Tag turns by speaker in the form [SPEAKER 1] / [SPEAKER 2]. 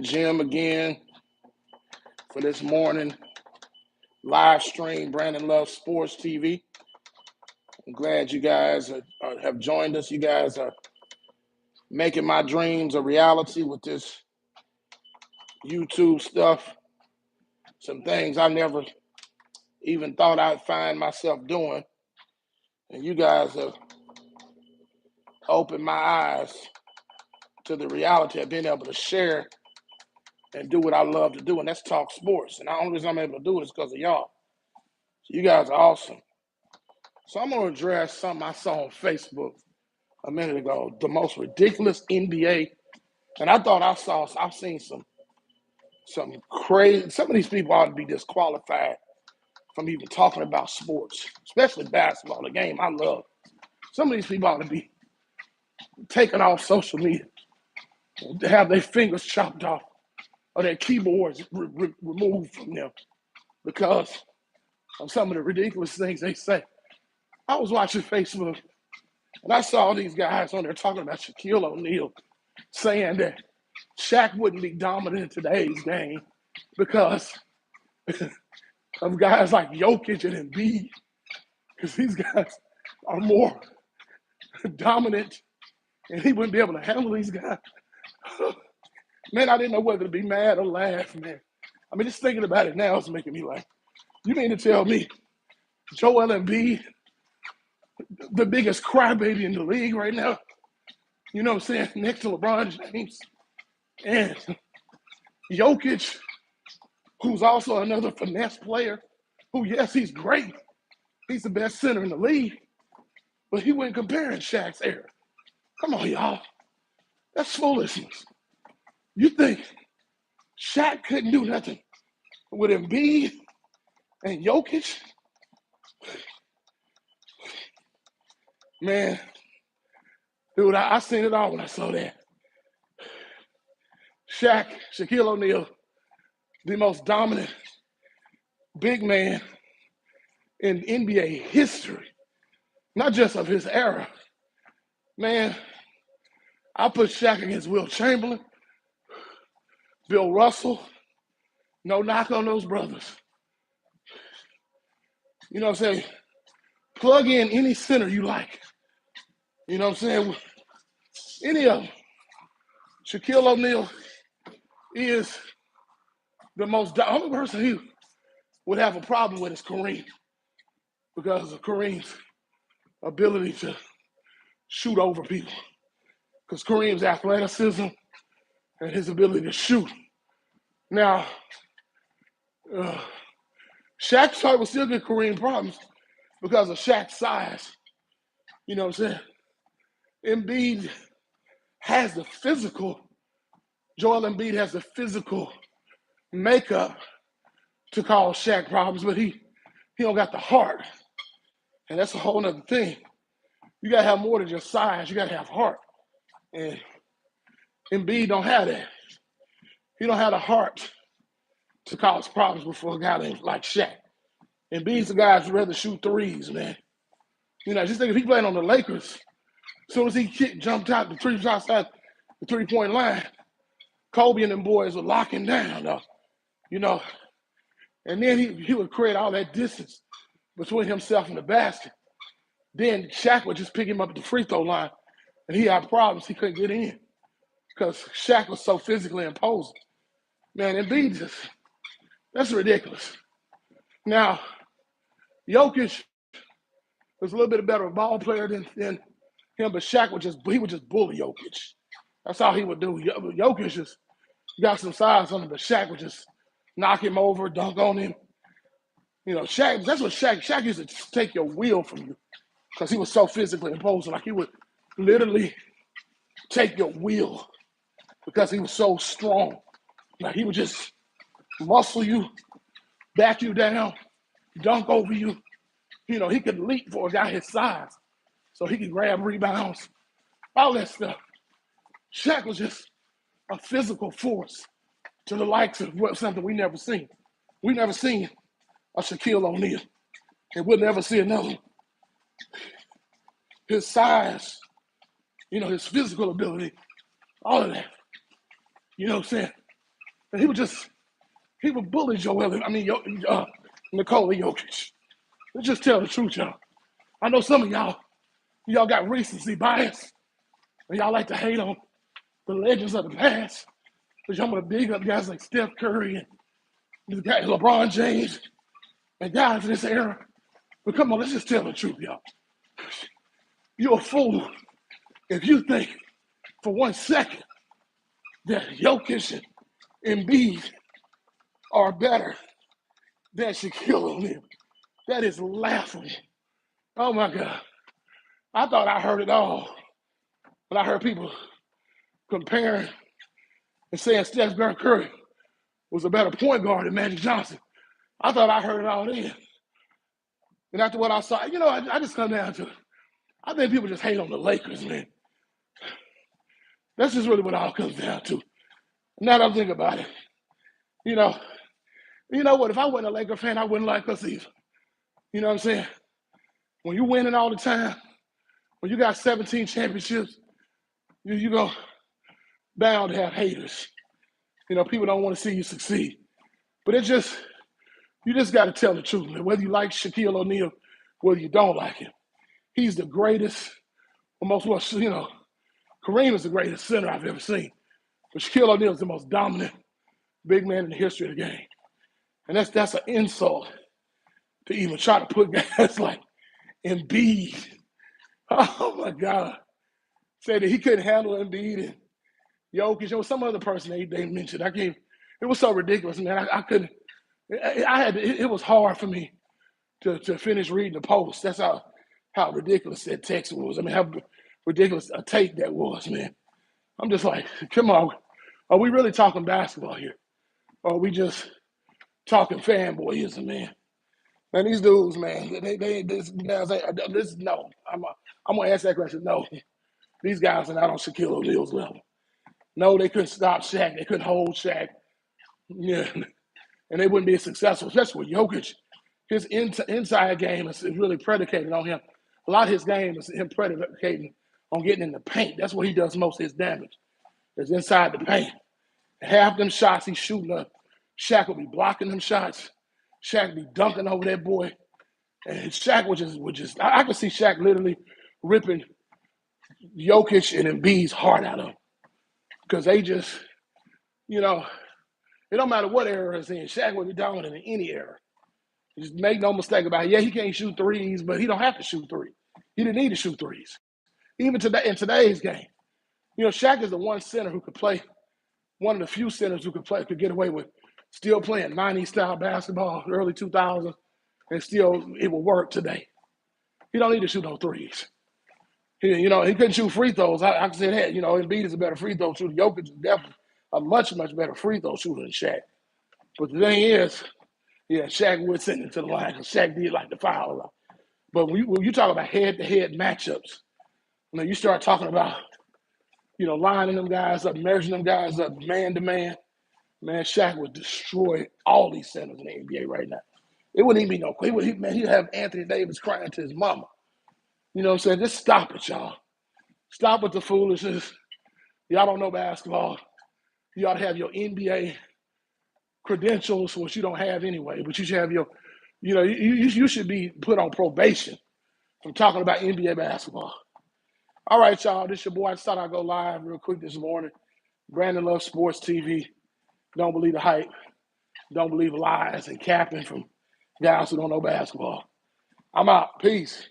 [SPEAKER 1] gym again for this morning live stream, Brandon Love Sports TV. I'm glad you guys have joined us. You guys are making my dreams a reality with this YouTube stuff. Some things I never even thought I'd find myself doing. And you guys have opened my eyes to the reality of being able to share and do what I love to do, and that's talk sports. And the only reason I'm able to do it is because of y'all. So you guys are awesome. So I'm going to address something I saw on Facebook a minute ago, the most ridiculous NBA. And I thought I've seen some crazy, some of these people ought to be disqualified from even talking about sports, especially basketball, the game I love. Some of these people ought to be taken off social media, to have their fingers chopped off or their keyboards removed from them because of some of the ridiculous things they say. I was watching Facebook and I saw these guys on there talking about Shaquille O'Neal saying that Shaq wouldn't be dominant in today's game because of guys like Jokic and Embiid, because these guys are more dominant and he wouldn't be able to handle these guys. Man, I didn't know whether to be mad or laugh, man. I mean, just thinking about it now is making me laugh. You mean to tell me Joel Embiid, the biggest crybaby in the league right now, you know what I'm saying, next to LeBron James, and Jokic, who's also another finesse player, who, yes, he's great. He's the best center in the league, but he wasn't comparing Shaq's era. Come on, y'all. That's foolishness. You think Shaq couldn't do nothing with Embiid and Jokic? Man, dude, I seen it all when I saw that. Shaquille O'Neal, the most dominant big man in NBA history, not just of his era. Man, I put Shaq against Will Chamberlain, Bill Russell. No knock on those brothers. You know what I'm saying? Plug in any center you like. You know what I'm saying? Any of them. Shaquille O'Neal is the only person he would have a problem with is Kareem, because of Kareem's ability to shoot over people. Because Kareem's athleticism and his ability to shoot. Now, Shaq's type will still give Kareem problems because of Shaq's size. You know what I'm saying? Embiid has the physical, Joel Embiid has the physical makeup to cause Shaq problems, but he don't got the heart. And that's a whole nother thing. You got to have more than just size. You got to have heart. And Embiid don't have that. He don't have the heart to cause problems before a guy like Shaq. Embiid's the guy who'd rather shoot threes, man. You know, just think if he played on the Lakers, as soon as he jumped out outside the three-point line, Kobe and them boys were locking down, though. You know, and then he would create all that distance between himself and the basket. Then Shaq would just pick him up at the free throw line, and he had problems. He couldn't get in because Shaq was so physically imposing. Man, Embiid that's ridiculous. Now, Jokic was a little bit better ball player than him, but Shaq would just bully Jokic. That's all he would do. Jokic just got some size on him, but Shaq would just knock him over, dunk on him. You know, Shaq, that's what Shaq used to take your will from you because he was so physically imposing. Like, he would literally take your will because he was so strong. Like, he would just muscle you, back you down, dunk over you. You know, he could leap for a guy his size so he could grab rebounds, all that stuff. Shaq was just a physical force to the likes of something we never seen. We never seen a Shaquille O'Neal, and we'll never see another one. His size, you know, his physical ability, all of that. You know what I'm saying? And he would bully Nikola Jokic. Let's just tell the truth, y'all. I know some of y'all got recency bias, and y'all like to hate on the legends of the past. But y'all want to big up guys like Steph Curry and this guy LeBron James and guys in this era. But come on, let's just tell the truth, y'all. You're a fool if you think for 1 second that Jokic and Embiid are better than Shaquille O'Neal. That is laughable. Oh my God. I thought I heard it all. But I heard people comparing and saying Steph Curry was a better point guard than Magic Johnson. I thought I heard it all then. And after what I saw, I just come down to it. I think people just hate on the Lakers, man. That's just really what it all comes down to. Now that I'm thinking about it, you know what? If I wasn't a Laker fan, I wouldn't like us either. You know what I'm saying? When you're winning all the time, when you got 17 championships, you go bound to have haters. People don't want to see you succeed. But you just got to tell the truth, man. Whether you like Shaquille O'Neal, whether you don't like him, he's the greatest, Kareem is the greatest center I've ever seen. But Shaquille O'Neal is the most dominant big man in the history of the game. And that's an insult to even try to put guys like Embiid. Oh, my God. Say that he couldn't handle Embiid and Jokic. There was some other person they mentioned. It was so ridiculous, man. I couldn't. It was hard for me to finish reading the post. That's how ridiculous that text was. I mean, how ridiculous a take that was, man. I'm just like, come on. Are we really talking basketball here? Or are we just talking fanboyism, man? Man, these dudes, man, no. I'm going to ask that question. No, these guys are not on Shaquille O'Neal's level. No, they couldn't stop Shaq. They couldn't hold Shaq. Yeah. And they wouldn't be as successful, especially with Jokic. His inside game is really predicated on him. A lot of his game is him predicating on getting in the paint. That's where he does most of his damage, is inside the paint. Half them shots he's shooting up, Shaq will be blocking them shots. Shaq be dunking over that boy. And Shaq would just I could see Shaq literally ripping Jokic and Embiid's heart out of him. Because they just, it don't matter what era it's in. Shaq would be dominant in any era. Just make no mistake about it. Yeah, he can't shoot threes, but he don't have to shoot threes. He didn't need to shoot threes. Even today, in today's game, Shaq is the one center who could play, one of the few centers who could get away with still playing 90s style basketball, early 2000s, and still it will work today. He don't need to shoot no threes. He couldn't shoot free throws. I can say that. Embiid is a better free throw shooter. Jokic is definitely a much, much better free throw shooter than Shaq. But the thing is, yeah, Shaq would send it to the line because Shaq did like the foul a lot. But when you talk about head-to-head matchups, you start talking about, lining them guys up, measuring them guys up, man-to-man, man, Shaq would destroy all these centers in the NBA right now. It wouldn't even be no – he'd have Anthony Davis crying to his mama. You know what I'm saying? Just stop it, y'all. Stop with the foolishness. Y'all don't know basketball. You ought to have your NBA credentials, which you don't have anyway, but you should have you should be put on probation from talking about NBA basketball. All right, y'all. This your boy. I just thought I'd go live real quick this morning. Brandon Love Sports TV. Don't believe the hype. Don't believe lies and capping from guys who don't know basketball. I'm out. Peace.